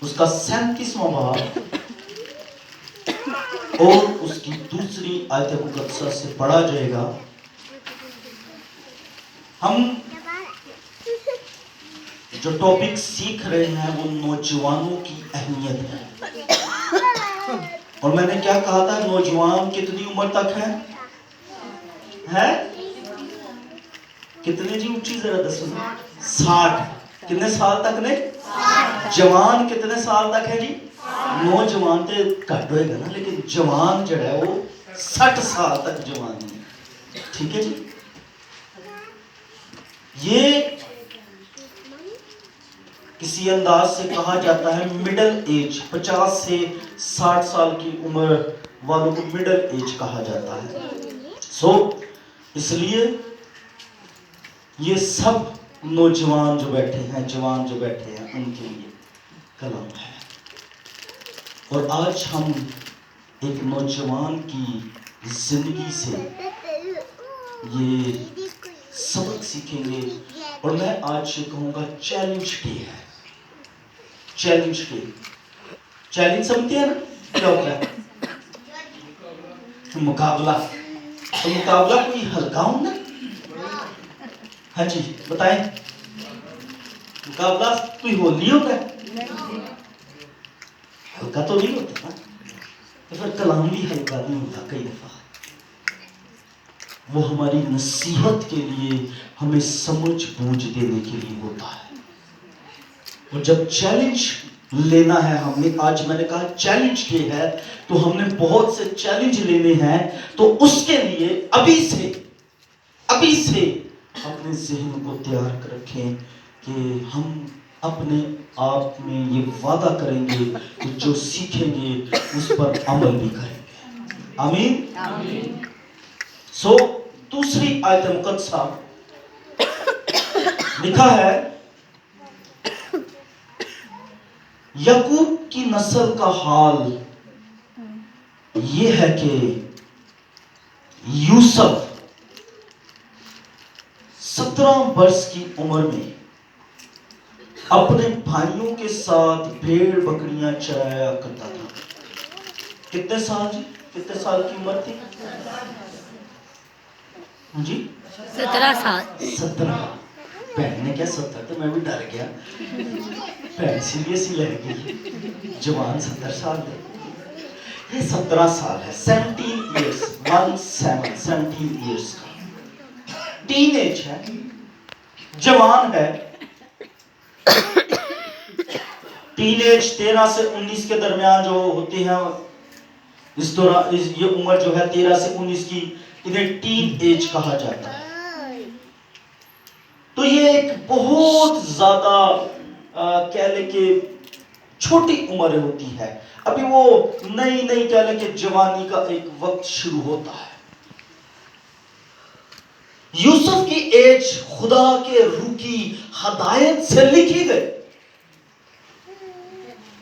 اس کا 37واں باب اور اس کی دوسری آیت مقدسہ سے پڑھا جائے گا. ہم جو ٹاپک سیکھ رہے ہیں وہ نوجوانوں کی اہمیت ہے. اور میں نے کیا کہا تھا؟ نوجوان کتنی عمر تک ہے؟ کتنے جی اونچی ذرا دسو. 60. کتنے سال تک نے؟ جوان کتنے سال تک ہے جی؟ نوجوان تے گھٹ ہوئے گا نا، لیکن جوان جڑا ہے وہ 60 سال تک جوان ہے. ٹھیک ہے جی. یہ کسی انداز سے کہا جاتا ہے مڈل ایج. 50 سے 60 سال کی عمر والوں کو مڈل ایج کہا جاتا ہے. اس لیے یہ سب نوجوان جو بیٹھے ہیں، جوان جو بیٹھے ہیں، ان کے لیے کلام ہے. اور آج ہم ایک نوجوان کی زندگی سے یہ سبق سیکھیں گے. اور میں آج سے کہوں گا چیلنج ڈے ہے. Challenge day. چیلنج سمجھتے ہیں نا کیا ہوتا ہے؟ مقابلہ. تو مقابلہ کوئی ہلکا ہوں نا؟ ہاں جی بتائیں. مقابلہ کوئی ہولی ہوتا ہے؟ ہلکا تو نہیں ہوتا نا. تو پھر کلام بھی ہلکا نہیں ہوتا. کئی دفعہ وہ ہماری نصیحت کے لیے، ہمیں سمجھ بوجھ دینے کے لیے ہوتا ہے. اور جب چیلنج لینا ہے ہم نے، آج میں نے کہا چیلنج یہ ہے، تو ہم نے بہت سے چیلنج لینے ہیں. تو اس کے لیے ابھی سے اپنے ذہن کو تیار کر رکھیں کہ ہم اپنے آپ میں یہ وعدہ کریں گے کہ جو سیکھیں گے اس پر عمل بھی کریں گے. آمین. دوسری آیت مقدسہ لکھا ہے یعقوب کی نسل کا حال یہ ہے کہ یوسف 17 برس کی عمر میں اپنے بھائیوں کے ساتھ بھیڑ بکریاں چرایا کرتا تھا. کتنے سال جی؟ کتنے سال کی عمر تھی جی؟ 17 سال. 17. بہن نے کیا 17 تو میں بھی ڈر گیا. بہن سیریس ہی لگ گئی. جوان 17 سال ہے. یہ 17 سال ہے. 17 ایئرس 17 ایئرس کا ٹین ایج ہے. جوان ہے. ٹین ایج 13 سے 19 کے درمیان جو ہوتے ہیں، اس دوران یہ عمر جو ہے 13 سے 19 کی، انہیں ٹین ایج کہا جاتا ہے. تو یہ ایک بہت زیادہ کہہ لیں کہ چھوٹی عمر ہوتی ہے. ابھی وہ نئی کہہ لیں کہ جوانی کا ایک وقت شروع ہوتا ہے. یوسف کی ایج خدا کے روح کی ہدایت سے لکھی گئی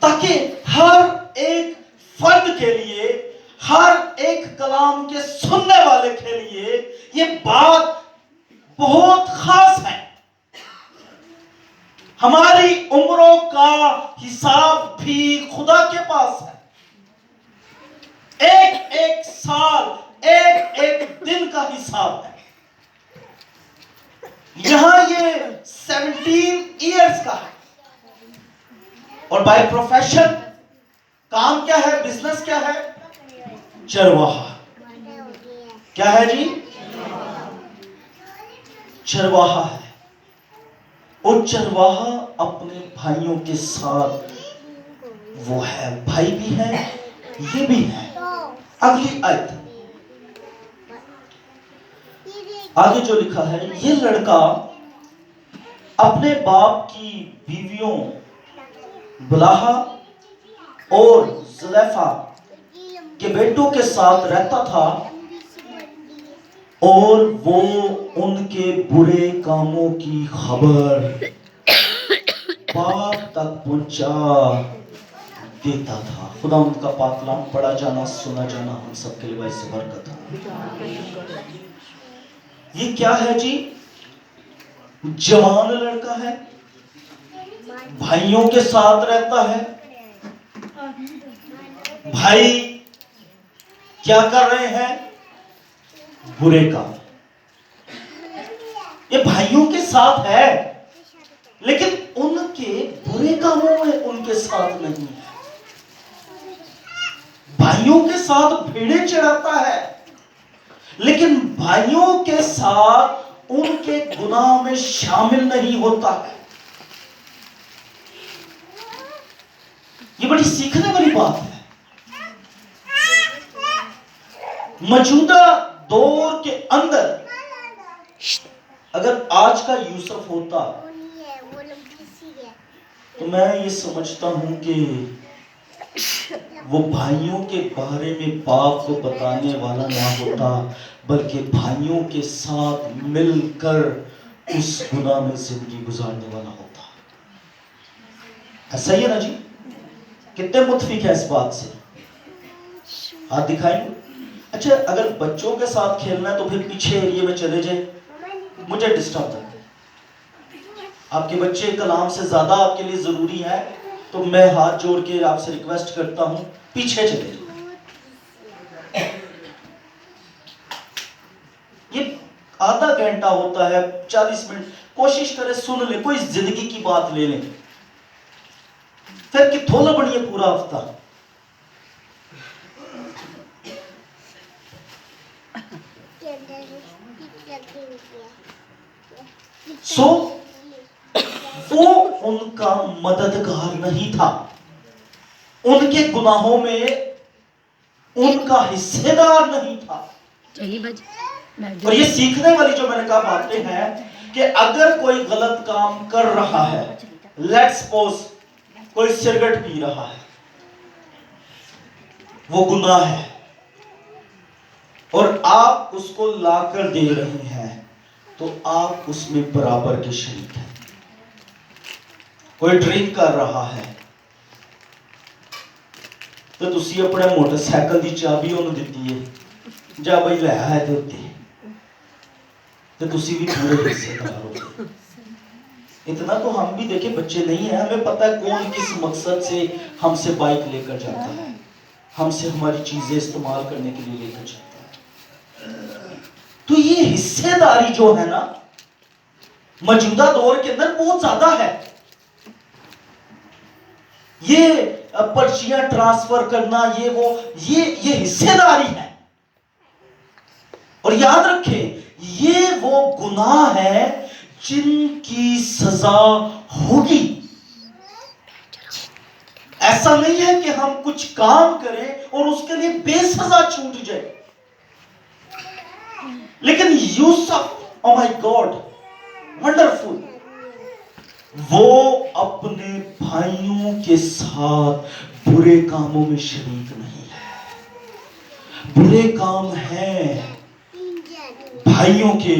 تاکہ ہر ایک فرد کے لیے، ہر ایک کلام کے سننے والے کے لیے یہ بات بہت خاص ہے. ہماری عمروں کا حساب بھی خدا کے پاس ہے. ایک سال، ایک دن کا حساب ہے. یہاں یہ 17 ایئرس کا ہے. اور بائی پروفیشن کام کیا ہے؟ بزنس کیا ہے؟ چرواہا. کیا ہے جی؟ چرواہا ہے. اور چرواہا اپنے بھائیوں کے ساتھ وہ ہے، بھائی بھی ہے، یہ بھی ہے. اگلی آیت آگے جو لکھا ہے، یہ لڑکا اپنے باپ کی بیویوں بلاہا اور زلیفا کے بیٹوں کے ساتھ رہتا تھا اور وہ ان کے برے کاموں کی خبر باپ تک پہنچا دیتا تھا. خدا ان کا پاک کلام پڑھا جانا، سنا جانا ہم سب کے لیے باعث برکت ہو. یہ کیا ہے جی؟ جوان لڑکا ہے، بھائیوں کے ساتھ رہتا ہے، بھائی کیا کر رہے ہیں؟ برے کام. یہ بھائیوں کے ساتھ ہے لیکن ان کے برے کاموں میں ان کے ساتھ نہیں ہے. بھائیوں کے ساتھ بھیڑیں چڑھاتا ہے لیکن بھائیوں کے ساتھ ان کے گناہ میں شامل نہیں ہوتا ہے. یہ بڑی سیکھنے والی بات ہے. موجودہ دور کے اندر اگر آج کا یوسف ہوتا تو میں یہ سمجھتا ہوں کہ وہ بھائیوں کے بارے میں باپ کو بتانے والا نہ ہوتا بلکہ بھائیوں کے ساتھ مل کر اس گناہ میں زندگی گزارنے والا ہوتا. ایسا ہی ہے نا جی؟ کتنے متفق ہے اس بات سے؟ ہاتھ دکھائیں. اچھا اگر بچوں کے ساتھ کھیلنا ہے تو پھر پیچھے ایریے میں چلے جائیں, مجھے ڈسٹرب کریں. آپ کے بچے کلام سے زیادہ آپ کے لیے ضروری ہے تو میں ہاتھ جوڑ کے آپ سے ریکویسٹ کرتا ہوں پیچھے چلے جائیں. یہ آدھا گھنٹہ ہوتا ہے, 40 منٹ. کوشش کریں سن لیں, کوئی زندگی کی بات لے لیں, پھر کہ تھولا بڑھئے پورا ہفتہ. وہ ان کا مددگار نہیں تھا, ان کے گناہوں میں ان کا حصے دار نہیں تھا. اور یہ سیکھنے والی جو میں نے کہا باتیں ہیں کہ اگر کوئی غلط کام کر رہا ہے, لیٹس سپوز کوئی سگریٹ پی رہا ہے, وہ گناہ ہے اور آپ اس کو لا کر دے رہے ہیں تو آپ اس میں برابر کے شریک ہیں. کوئی ڈرنک کر رہا ہے تو تسی اپنے موٹر سائیکل دی چابی انہوں دیتی ہے, جا بھائی لے آئے تے ہوتے تو تسی بھی پورے حصے دار ہو. اتنا تو ہم بھی دیکھیں بچے نہیں ہیں, ہمیں پتہ ہے کون کس مقصد سے ہم سے بائک لے کر جاتا ہے, ہم سے ہماری چیزیں استعمال کرنے کے لیے لے کر جاتا ہے. تو یہ حصے داری جو ہے نا موجودہ دور کے اندر بہت زیادہ ہے. یہ پرچیاں ٹرانسفر کرنا, یہ حصے داری ہے. اور یاد رکھیں یہ وہ گناہ ہے جن کی سزا ہوگی. ایسا نہیں ہے کہ ہم کچھ کام کریں اور اس کے لیے بے سزا چھوٹ جائے. لیکن یوسف, او مائی گاڈ, ونڈرفل, وہ اپنے بھائیوں کے ساتھ برے کاموں میں شریک نہیں ہے. برے کام ہیں بھائیوں کے,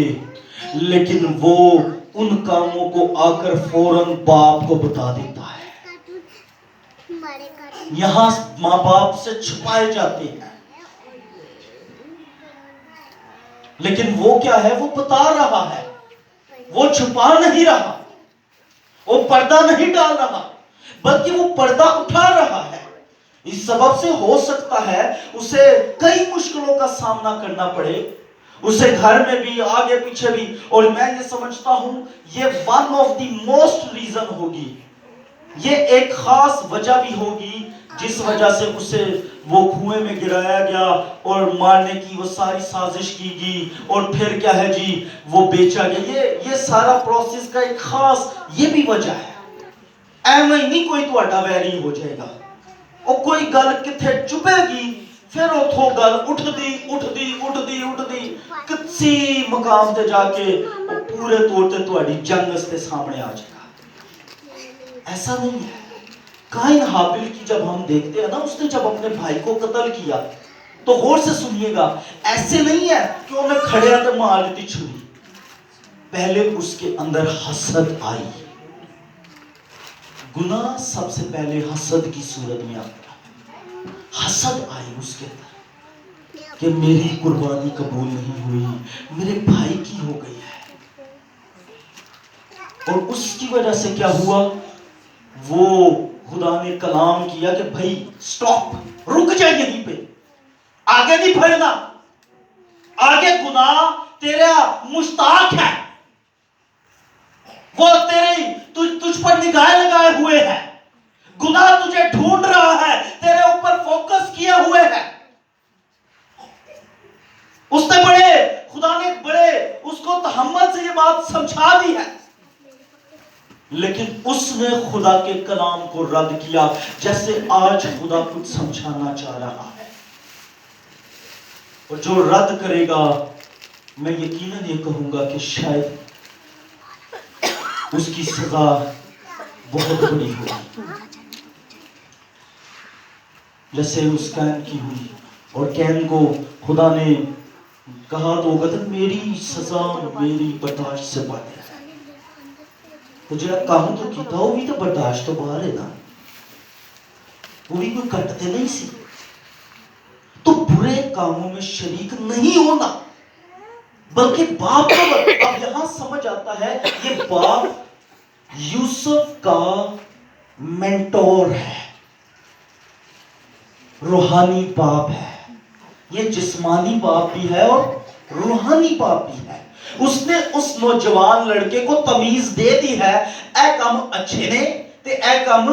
لیکن وہ ان کاموں کو آ کر فوراً باپ کو بتا دیتا ہے. یہاں ماں باپ سے چھپائے جاتے ہیں, لیکن وہ کیا ہے, وہ بتا رہا ہے, وہ چھپا نہیں رہا, وہ پردہ نہیں ڈال رہا بلکہ وہ پردہ اٹھا رہا ہے. اس سبب سے ہو سکتا ہے اسے کئی مشکلوں کا سامنا کرنا پڑے, اسے گھر میں بھی آگے پیچھے بھی. اور میں یہ سمجھتا ہوں یہ one of the most reason ہوگی, یہ ایک خاص وجہ بھی ہوگی جس وجہ سے اسے وہ کنویں میں گرایا گیا اور مارنے کی وہ ساری سازش کی گئی اور پھر کیا ہے جی وہ بیچا گیا. یہ سارا پروسیس کا ایک خاص یہ بھی وجہ ہے. ایویں نہیں کوئی تہاڈا ویری ہو جائے گا, اور کوئی گل کتھے چپے گی پھر اتھوں گل اٹھدی کسی مقام تے جا کے پورے طور تے تہاڈی جنگ اس کے سامنے آ جائے گا. ایسا نہیں ہے. قائن حابیل کی جب ہم دیکھتے ہیں نا, اس نے جب اپنے بھائی کو قتل کیا تو غور سے سنیے گا, ایسے نہیں ہے کہ انہیں کھڑے آتے مار دیتی چھری. پہلے اس کے اندر حسد آئی. گناہ سب سے پہلے حسد کی صورت میں آتا ہے. حسد آئی اس کے اندر کہ میری قربانی قبول نہیں ہوئی, میرے بھائی کی ہو گئی ہے. اور اس کی وجہ سے کیا ہوا, وہ خدا نے کلام کیا کہ بھائی سٹاپ، رک جائے یہیں پہ، آگے نہیں بڑھنا، آگے گناہ تیرا مشتاق ہے، وہ تجھ پر نگاہیں لگائے ہوئے ہے، گناہ تجھے ڈھونڈ رہا ہے، تیرے اوپر فوکس کیے ہوئے ہے۔ اس نے خدا نے اس کو تحمل سے یہ بات سمجھا دی ہے، لیکن اس نے خدا کے کلام کو رد کیا، جیسے آج خدا کچھ سمجھانا چاہ رہا ہے۔ اور جو رد کرے گا، میں یقیناً یہ کہوں گا کہ شاید اس کی سزا بہت بڑی ہوگی، جیسے اس کین کی ہوئی۔ اور کین کو خدا نے کہا تو وہ کہتا میری سزا میری برداشت سے باہر ہے، تو جڑا کام تو کیتا وہ بھی تو برداشت تو باہر ہے نا، وہ بھی کوئی کٹتے نہیں سی، تو برے کاموں میں شریک نہیں ہونا، بلکہ باپ کا اب یہاں سمجھ آتا ہے یہ باپ یوسف کا مینٹور ہے، روحانی باپ ہے، یہ جسمانی باپ بھی ہے اور روحانی باپ بھی ہے۔ اس نے اس نوجوان لڑکے کو تمیز دے دی ہے، اے کام اچھے نے تے اے کام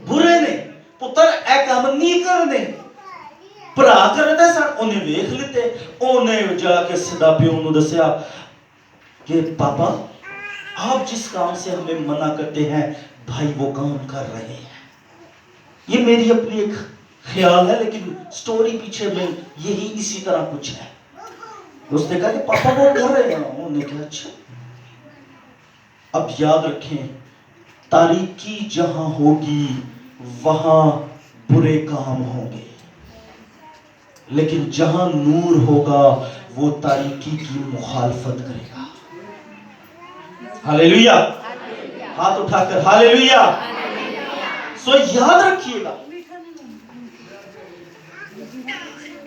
برے نے، پتر اے کام نہیں کرنے، پرا کرنے سن انہیں ویکھ لیتے، انہیں جا کے سدا پیو انہوں دسیا کہ پاپا آپ جس کام سے ہمیں منع کرتے ہیں بھائی وہ کام کر رہے ہیں۔ یہ میری اپنی ایک خیال ہے، لیکن سٹوری پیچھے میں یہی اسی طرح کچھ ہے۔ اس نے کہا کہ پاپا وہ کر رہے ہیں، انہوں نے کہا اچھا۔ اب یاد رکھیں، تاریکی جہاں ہوگی وہاں برے کام ہوں گے، لیکن جہاں نور ہوگا وہ تاریکی کی مخالفت کرے گا۔ ہاللیلویہ، ہاتھ اٹھا کر ہاللیلویہ۔ سو یاد رکھیے گا،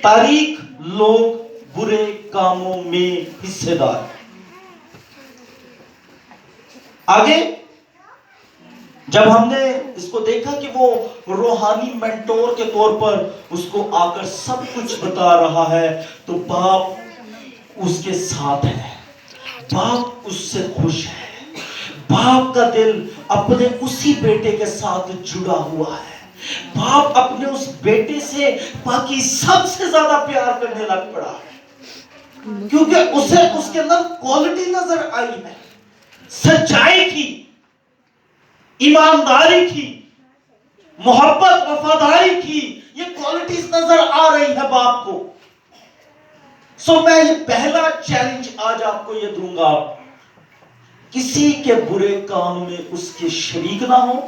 تاریک لوگ برے کاموں میں حصے دار۔ آگے جب ہم نے اس کو دیکھا کہ وہ روحانی مینٹور کے طور پر اس کو آ کر سب کچھ بتا رہا ہے، تو باپ اس کے ساتھ ہے، باپ اس سے خوش ہے، باپ کا دل اپنے اسی بیٹے کے ساتھ جڑا ہوا ہے، باپ اپنے اس بیٹے سے باقی سب سے زیادہ پیار کرنے لگ پڑا ہے، کیونکہ اسے اس کے اندر کوالٹی نظر آئی ہے، سچائی کی، ایمانداری کی، محبت وفاداری کی، یہ کوالٹیز نظر آ رہی ہے باپ کو۔ سو میں یہ پہلا چیلنج آج آپ کو یہ دوں گا، کسی کے برے کام میں اس کے شریک نہ ہو۔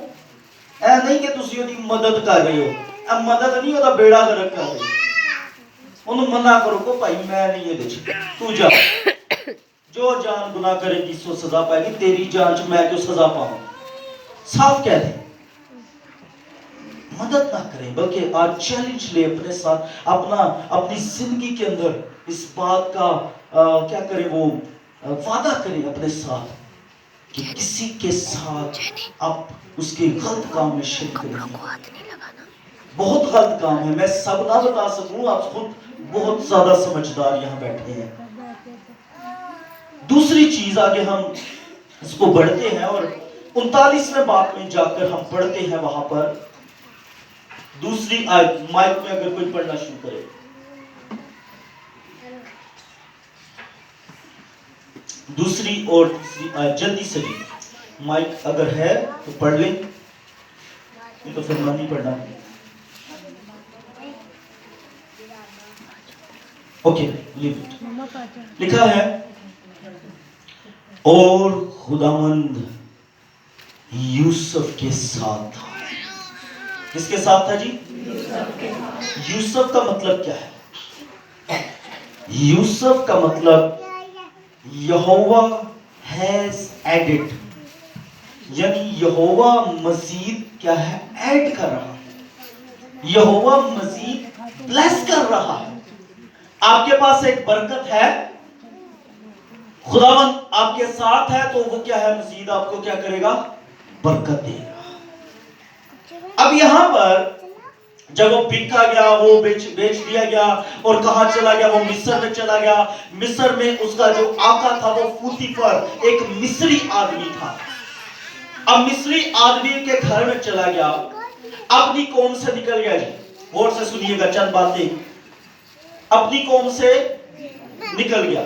اے نہیں کہ تسی وہ دی مدد کر رہے ہو، اب مدد نہیں ہوتا بیڑا گرک کر رہے ہو، انہوں منع کرو کو بھائی میں نہیں یہ دیکھ تو جا، جو جان گناہ کرے گی سو سزا پائے گی، تیری جان چ میں کیوں سزا پاؤں، صاف کہہ دیں، مدد نہ کریں، بلکہ آج چیلنج لے اپنے ساتھ، اپنی زندگی کے اندر اس بات کا کیا کریں، وہ وعدہ کریں اپنے ساتھ کہ کسی کے ساتھ آپ اس کے غلط کام میں شریک نہیں ہیں۔ بہت غلط کام ہے، میں سب نہ بتا سکوں، آپ خود بہت زیادہ سمجھدار یہاں بیٹھے ہیں۔ دوسری چیز آگے ہم اس کو بڑھتے ہیں اور 39ویں باب میں جا کر ہم پڑھتے ہیں، وہاں پر دوسری آیت، مائک میں اگر کوئی پڑھنا شروع کرے، دوسری اور تیسری آیت جلدی سے بھی، مائک اگر ہے تو پڑھ لیں، یہ تو پھر میں نہیں پڑھنا۔ Okay, leave it. لکھا ہے، اور خداوند یوسف کے ساتھ تھا۔ کس کے ساتھ تھا جی؟ یوسف کا مطلب کیا ہے؟ یوسف کا مطلب یہوہ has added، یعنی یہوہ مزید کیا ہے، ایڈ کر رہا ہے، یہوہ مزید بلیس کر رہا ہے۔ آپ کے پاس ایک برکت ہے، خداوند آپ کے ساتھ ہے، تو وہ کیا ہے، مزید آپ کو کیا کرے گا، برکت دے گا۔ اب یہاں پر جب وہ بکا گیا، وہ بیچ دیا گیا، اور کہاں چلا گیا؟ وہ مصر میں چلا گیا۔ مصر میں اس کا جو آقا تھا وہ پوتیفر ایک مصری آدمی تھا۔ اب مصری آدمی کے گھر میں چلا گیا، اپنی قوم سے نکل گیا جی۔ غور سے سنیے گا چند باتیں۔ اپنی قوم سے نکل گیا،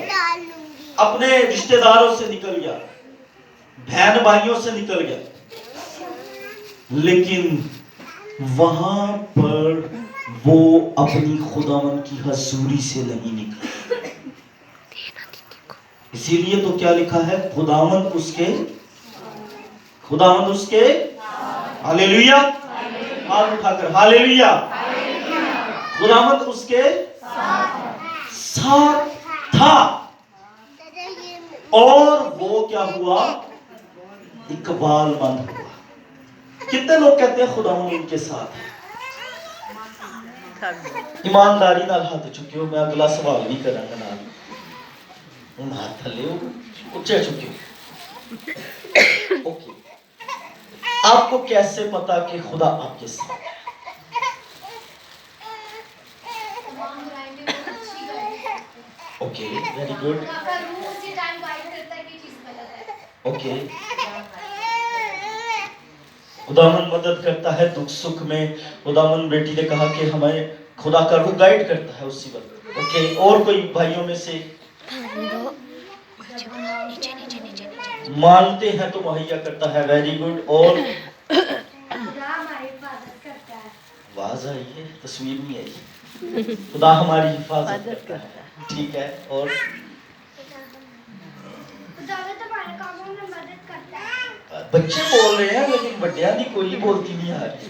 اپنے رشتہ داروں سے نکل گیا، بہن بھائیوں سے نکل گیا، لیکن وہاں پر وہ اپنی خداوند کی حضوری سے نہیں نکلا۔ اسی لیے تو کیا لکھا ہے؟ خداوند اس کے ہاللیلویہ، ہاتھ اٹھا کر ہاللیلویہ، خداوند اس کے ساتھ تھا، اور وہ کیا ہوا؟ اقبال مند ہوا۔ کتنے لوگ کہتے ہیں خداوند ان کے ساتھ ہے؟ ایمانداری نال ہاتھ چکیو، میں اگلا سوال نہیں کروں گا نال ہوں ہاتھ تھلے اچھے چکیو۔ اوکے، آپ کو کیسے پتا کہ خدا آپ کے ساتھ ہے؟ Okay, very good. اوکے، خداوند مدد کرتا ہے دکھ سکھ میں۔ خداوند بیٹی نے کہا کہ ہمیں خدا کا روح گائیڈ کرتا ہے اسی وقت۔ اوکے، اور کوئی بھائیوں میں سے مانتے ہیں تو مہیا کرتا ہے، ویری گڈ۔ اور آواز آئی ہے، تصویر نہیں آئی۔ خدا ہماری حفاظت کرتا ہے، ٹھیک ہے۔ اور بچے بول رہے ہیں لیکن بڑیاں دی کوئی بولتی نہیں آ رہی۔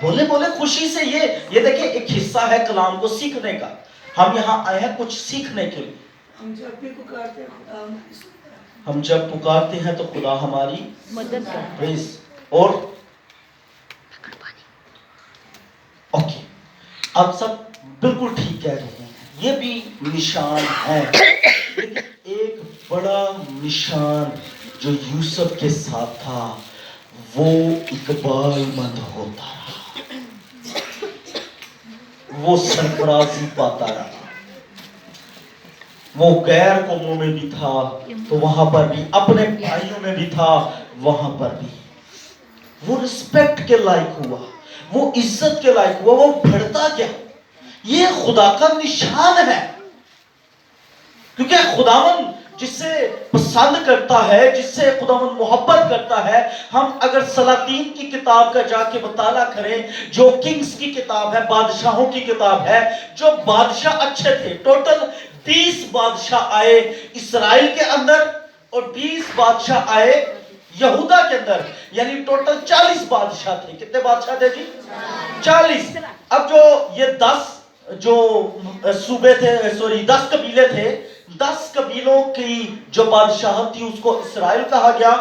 بولے خوشی سے۔ یہ دیکھیں، ایک حصہ ہے کلام کو سیکھنے کا۔ ہم یہاں آئے ہیں کچھ سیکھنے کے لیے۔ ہم جب پکارتے ہیں تو خدا ہماری مدد کرتا ہے۔ اور اوکے، اب سب بالکل ٹھیک کہہ رہے ہیں، یہ بھی نشان ہے، لیکن ایک بڑا نشان جو یوسف کے ساتھ تھا وہ اقبال مند ہوتا رہا، وہ سرفرازی پاتا رہا۔ وہ غیر قوموں میں بھی تھا تو وہاں پر بھی، اپنے بھائیوں میں بھی تھا وہاں پر بھی، وہ رسپیکٹ کے لائق ہوا، وہ عزت کے لائق ہوا، وہ بڑھتا گیا۔ یہ خدا کا نشان ہے، کیونکہ خداوند جس سے پسند کرتا ہے، جس سے خداوند محبت کرتا ہے۔ ہم اگر سلاطین کی کتاب کا جا کے مطالعہ کریں، جو کنگز کی کتاب ہے، بادشاہوں کی کتاب ہے، جو بادشاہ اچھے تھے، ٹوٹل 20 بادشاہ آئے اسرائیل کے اندر اور 20 بادشاہ آئے یہودا کے اندر، یعنی ٹوٹل 40 بادشاہ تھے۔ کتنے بادشاہ تھے جی؟ 40۔ اب جو یہ 10 جو صوبے تھے، 10 قبیلے تھے، 10 قبیلوں کی جو بادشاہت تھی اس کو اسرائیل کہا گیا۔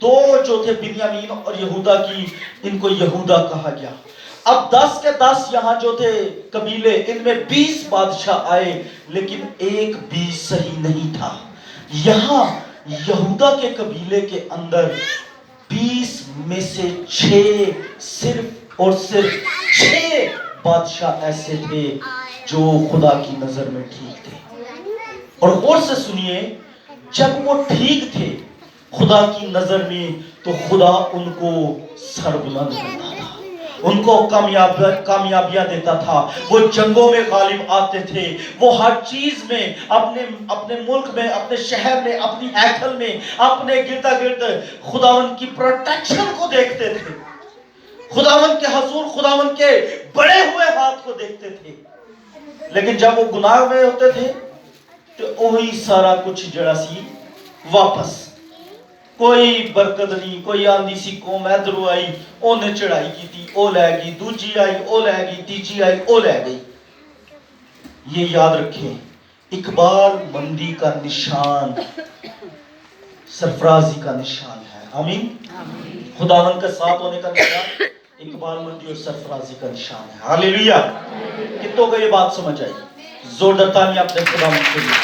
2 جو تھے بنیامین اور یہودا کی، ان کو یہودا کہا گیا۔ اب 10 کے 10 یہاں جو تھے قبیلے، ان میں 20 بادشاہ آئے لیکن ایک بھی صحیح نہیں تھا۔ یہاں یہودا کے قبیلے کے اندر 20 میں سے 6 صرف اور صرف 6 بادشاہ ایسے تھے جو خدا کی نظر میں ٹھیک تھے۔ اور غور سے سنیے، جب وہ ٹھیک تھے خدا کی نظر میں تو خدا ان کو سربلند کرتا تھا، ان کو کامیابیاں دیتا تھا، وہ جنگوں میں غالب آتے تھے، وہ ہر چیز میں اپنے ملک میں، اپنے شہر میں، اپنی ہیکل میں، اپنے گرد گرد خداوند کی پروٹیکشن کو دیکھتے تھے، خداوند کے حضور، خداوند کے بڑے ہوئے ہاتھ کو دیکھتے تھے۔ لیکن جب وہ گناہ میں ہوتے تھے تو وہی سارا کچھ جڑا سی واپس، کوئی برکت نہیں، کوئی آندھی سی قوم ادھروں آئی، اونے چڑھائی کی تھی، او لے گئی، دوجی آئی، او لے گئی، تیجی آئی، او لے گئی۔ یہ یاد رکھیں، اقبال مندی کا نشان سرفرازی کا نشان ہے۔ آمین۔ خداوند کا ساتھ ہونے کا نشان اقبال مندی اور سرفرازی کا نشان ہے۔ ہاللیلویہ۔ کتوں کو یہ بات سمجھ آئی؟ زوردار تالی اپنے خداوند کے لیے۔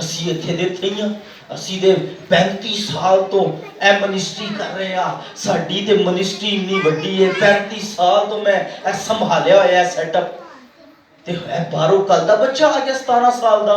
ਅਸੀਂ ਇੱਥੇ ਦੇ ਥਈਆਂ, ਅਸੀਂ ਦੇ 35 ਸਾਲ ਤੋਂ ਇਹ ਮਿਨਿਸਟਰੀ ਕਰ ਰਹੇ ਆ, ਸਾਡੀ ਤੇ ਮਿਨਿਸਟਰੀ ਇੰਨੀ ਵੱਡੀ ਹੈ, 35 ਸਾਲ ਤੋਂ ਮੈਂ ਇਹ ਸੰਭਾਲਿਆ ਹੋਇਆ ਹੈ ਸੈਟਅਪ, ਤੇ ਇਹ ਬਾਹਰੋਂ ਕੱਲ ਦਾ ਬੱਚਾ ਆ ਗਿਆ 17 ਸਾਲ ਦਾ,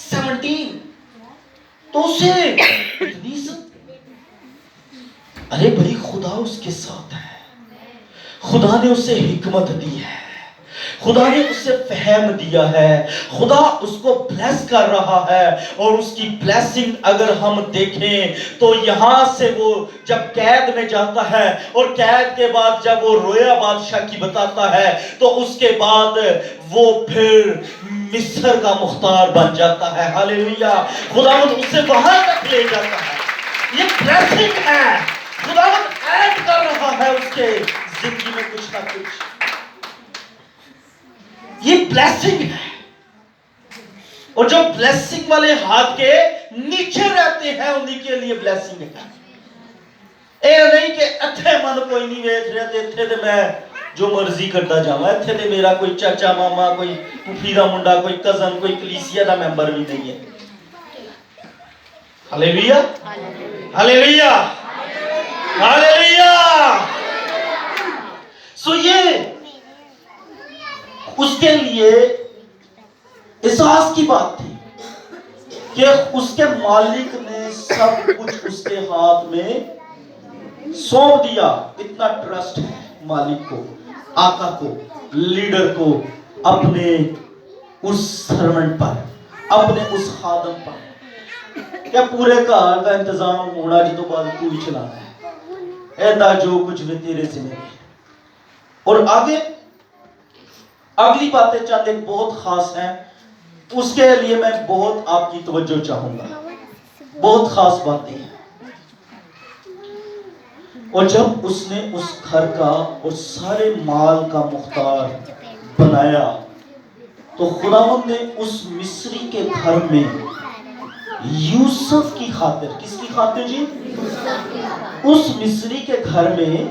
17, تو اسے اتنی ارے بھائی خدا اس کے ساتھ ہے، خدا نے اسے حکمت دی ہے، خدا نے اسے فہم دیا ہے، خدا اس کو بلیس کر رہا ہے. اور اس کی بلیسنگ اگر ہم دیکھیں تو یہاں سے وہ جب قید میں جاتا ہے اور قید کے بعد جب وہ رویا بادشاہ کی بتاتا ہے تو اس کے بعد وہ پھر مصر کا مختار بن جاتا ہے. ہاللیلویہ. خداوند اسے وہاں تک لے جاتا ہے. یہ بلیسنگ ہے. خداوند ایڈ کر رہا ہے اس کے زندگی میں کچھ نہ کچھ. یہ بلیسنگ ہے. اور جو بلیسنگ والے ہاتھ کے نیچے رہتے ہیں انہی کے لیے بلیسنگ ہے. اے نہیں کہ اتھے من کوئی نہیں ویکھ رہا تے اتھے تے میں جو مرضی کرتا جاواں. اتھے تے میرا کوئی چاچا ماما کوئی پھوپھی منڈا کوئی کزن کوئی کلیسیا دا ممبر بھی نہیں ہے. ہاللیلویہ ہاللیلویہ ہاللیلویہ. سو یہ اس کے لیے احساس کی بات تھی کہ اس کے مالک نے سب کچھ اس کے ہاتھ میں سونپ دیا. اتنا ٹرسٹ ہے مالک کو، آقا کو، لیڈر کو اپنے اس سرونٹ پر، اپنے اس خادم پر. کیا پورے گھر کا انتظام ہونا جی تو بعد تو ہی چلانا ہے، ایدا جو کچھ بھی تیرے ذمہ ہے. اور آگے اگلی باتیں چند ایک بہت خاص ہیں، اس کے لیے میں بہت آپ کی توجہ چاہوں گا. بہت خاص باتیں ہیں. اور جب اس نے اس گھر کا اور سارے مال کا مختار بنایا تو خداوند نے اس مصری کے گھر میں یوسف کی خاطر، کس کی خاطر جی؟ اس مصری کے گھر میں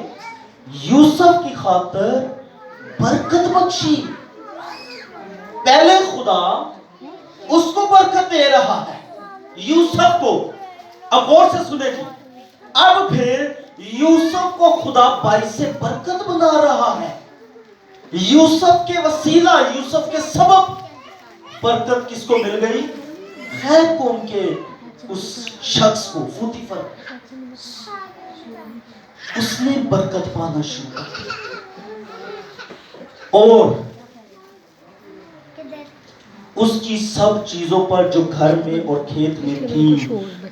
یوسف کی خاطر برکت بخشی. پہلے خدا اس کو برکت دے رہا ہے، یوسف کو. اب غور سے سنے جی. اب پھر یوسف کو خدا باعث برکت بنا رہا ہے. یوسف کے وسیلہ، یوسف کے سبب برکت کس کو مل گئی؟ غیر قوم کے اس شخص کو. پوطیفر اس نے برکت پانا شروع کر دیا. اور اس کی سب چیزوں پر جو گھر میں اور کھیت میں تھی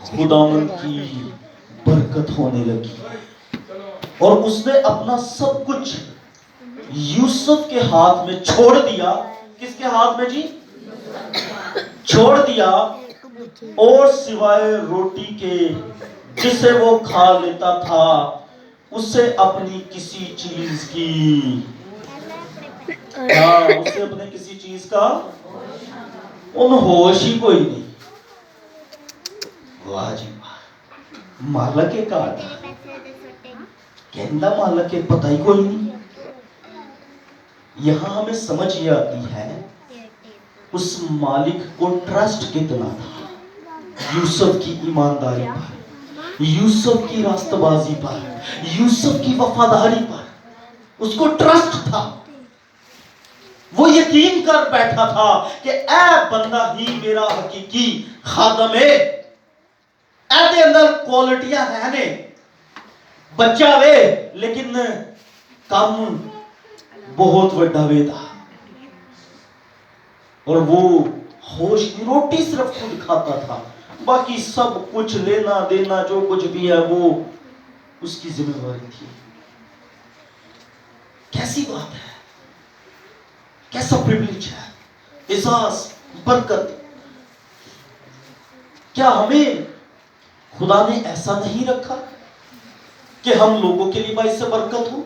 خداوند کی برکت ہونے لگی. اور اس نے اپنا سب کچھ یوسف کے ہاتھ میں چھوڑ دیا. کس کے ہاتھ میں جی؟ چھوڑ دیا. اور سوائے روٹی کے جسے وہ کھا لیتا تھا اسے اپنی کسی چیز کی اسے اپنے کسی چیز کا ان ہوش ہی کوئی نہیں. واہ جی واہ. مالک کے کاٹ کہندہ مالک کے پتہ ہی کوئی نہیں. یہاں ہمیں سمجھ یہ آتی ہے اس مالک کو ٹرسٹ کتنا تھا یوسف کی ایمانداری پر، یوسف کی راست بازی پر، یوسف کی وفاداری پر. اس کو ٹرسٹ تھا. وہ یقین کر بیٹھا تھا کہ اے بندہ ہی میرا حقیقی خادم ہے. اے دے اندر کوالٹیاں ہیں نے، بچہ وے لیکن کام بہت وڈا وے تھا. اور وہ ہوش کی روٹی صرف خود کھاتا تھا، باقی سب کچھ لینا دینا جو کچھ بھی ہے وہ اس کی ذمہ داری تھی. کیسی بات ہے، کیسا پریویلیج ہے، احساس، برکت. کیا ہمیں خدا نے ایسا نہیں رکھا کہ ہم لوگوں کے لیے باعث برکت ہو؟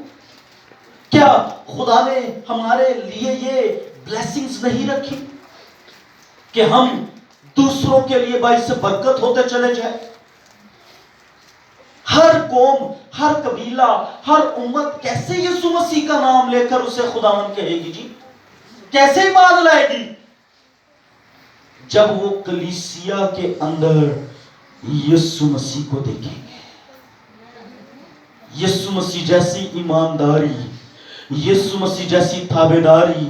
کیا خدا نے ہمارے لیے یہ بلیسنگز نہیں رکھی کہ ہم دوسروں کے لیے باعث برکت ہوتے چلے جائیں؟ ہر قوم، ہر قبیلہ، ہر امت کیسے یسوع مسیح کا نام لے کر اسے خداوند کہے گی جی؟ کیسے ایمان لائے گی؟ جب وہ کلیسیا کے اندر یسوع مسیح کو دیکھیں گے. یسوع مسیح جیسی ایمانداری، یسوع مسیح جیسی تابعداری،